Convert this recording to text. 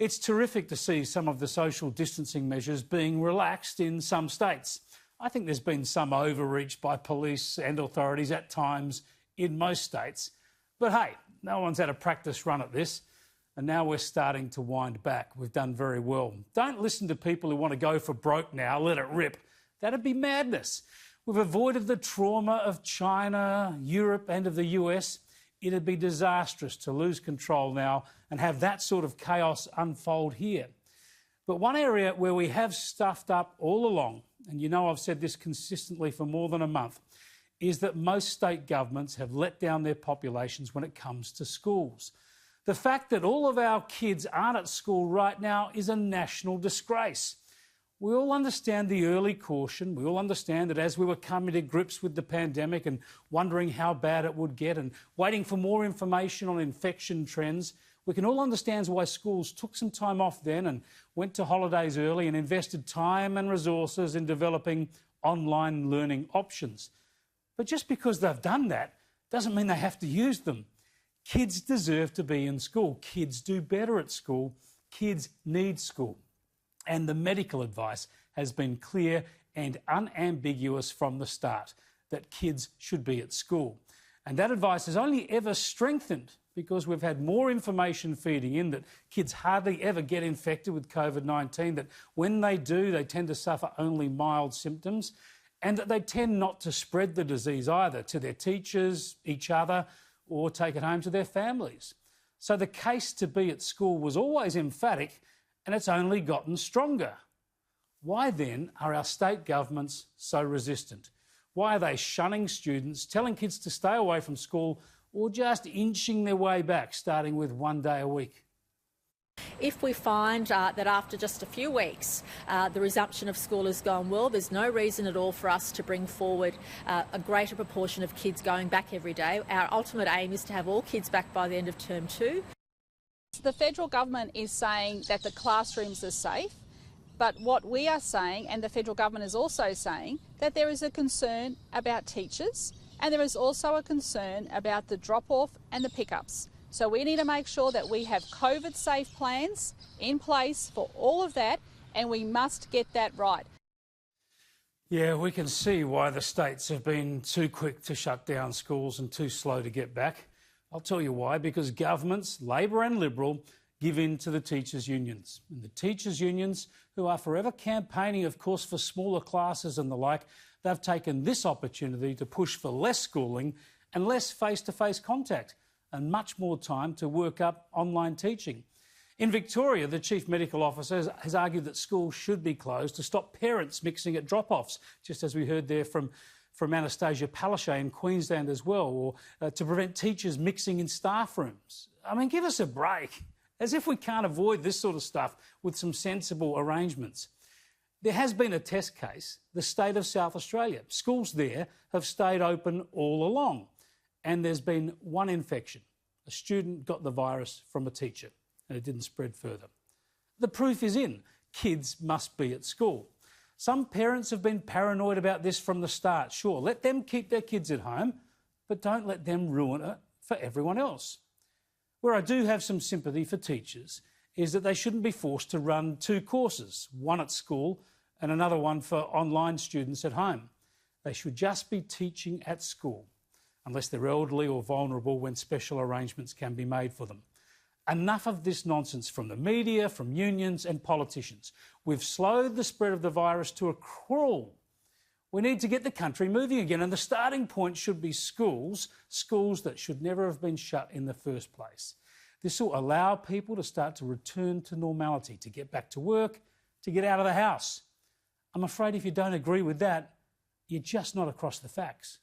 It's terrific to see some of the social distancing measures being relaxed in some states. I think there's been some overreach by police and authorities at times in most states. But hey, no one's had a practice run at this, and now we're starting to wind back. We've done very well. Don't listen to people who want to go for broke now, let it rip. That'd be madness. We've avoided the trauma of China, Europe and of the US. It'd be disastrous to lose control now and have that sort of chaos unfold here. But one area where we have stuffed up all along, and you know I've said this consistently for more than a month, is that most state governments have let down their populations when it comes to schools. The fact that all of our kids aren't at school right now is a national disgrace. We all understand the early caution. We all understand that as we were coming to grips with the pandemic and wondering how bad it would get and waiting for more information on infection trends, we can all understand why schools took some time off then and went to holidays early and invested time and resources in developing online learning options. But just because they've done that doesn't mean they have to use them. Kids deserve to be in school. Kids do better at school. Kids need school. And the medical advice has been clear and unambiguous from the start, that kids should be at school. And that advice has only ever strengthened because we've had more information feeding in that kids hardly ever get infected with COVID-19, that when they do, they tend to suffer only mild symptoms, and that they tend not to spread the disease either to their teachers, each other, or take it home to their families. So the case to be at school was always emphatic, and it's only gotten stronger. Why then are our state governments so resistant? Why are they shunning students, telling kids to stay away from school, or just inching their way back, starting with 1 day a week? If we find that after just a few weeks the resumption of school has gone well, there's no reason at all for us to bring forward a greater proportion of kids going back every day. Our ultimate aim is to have all kids back by the end of term 2. The federal government is saying that the classrooms are safe, but what we are saying, and the federal government is also saying, that there is a concern about teachers and there is also a concern about the drop-off and the pickups. So we need to make sure that we have COVID-safe plans in place for all of that, and we must get that right. Yeah, we can see why the states have been too quick to shut down schools and too slow to get back. I'll tell you why, because governments, Labor and Liberal, give in to the teachers' unions. And the teachers' unions, who are forever campaigning, of course, for smaller classes and the like, they've taken this opportunity to push for less schooling and less face-to-face contact and much more time to work up online teaching. In Victoria, the Chief Medical Officer has argued that schools should be closed to stop parents mixing at drop-offs, just as we heard there from Anastasia Palaszczuk in Queensland as well, or to prevent teachers mixing in staff rooms. I mean, give us a break. As if we can't avoid this sort of stuff with some sensible arrangements. There has been a test case, the state of South Australia. Schools there have stayed open all along, and there's been one infection. A student got the virus from a teacher, and it didn't spread further. The proof is in. Kids must be at school. Some parents have been paranoid about this from the start. Sure, let them keep their kids at home, but don't let them ruin it for everyone else. Where I do have some sympathy for teachers is that they shouldn't be forced to run 2 courses, one at school and another one for online students at home. They should just be teaching at school, unless they're elderly or vulnerable, when special arrangements can be made for them. Enough of this nonsense from the media, from unions and politicians. We've slowed the spread of the virus to a crawl. We need to get the country moving again, and the starting point should be schools that should never have been shut in the first place. This will allow people to start to return to normality, to get back to work, to get out of the house. I'm afraid if you don't agree with that, you're just not across the facts.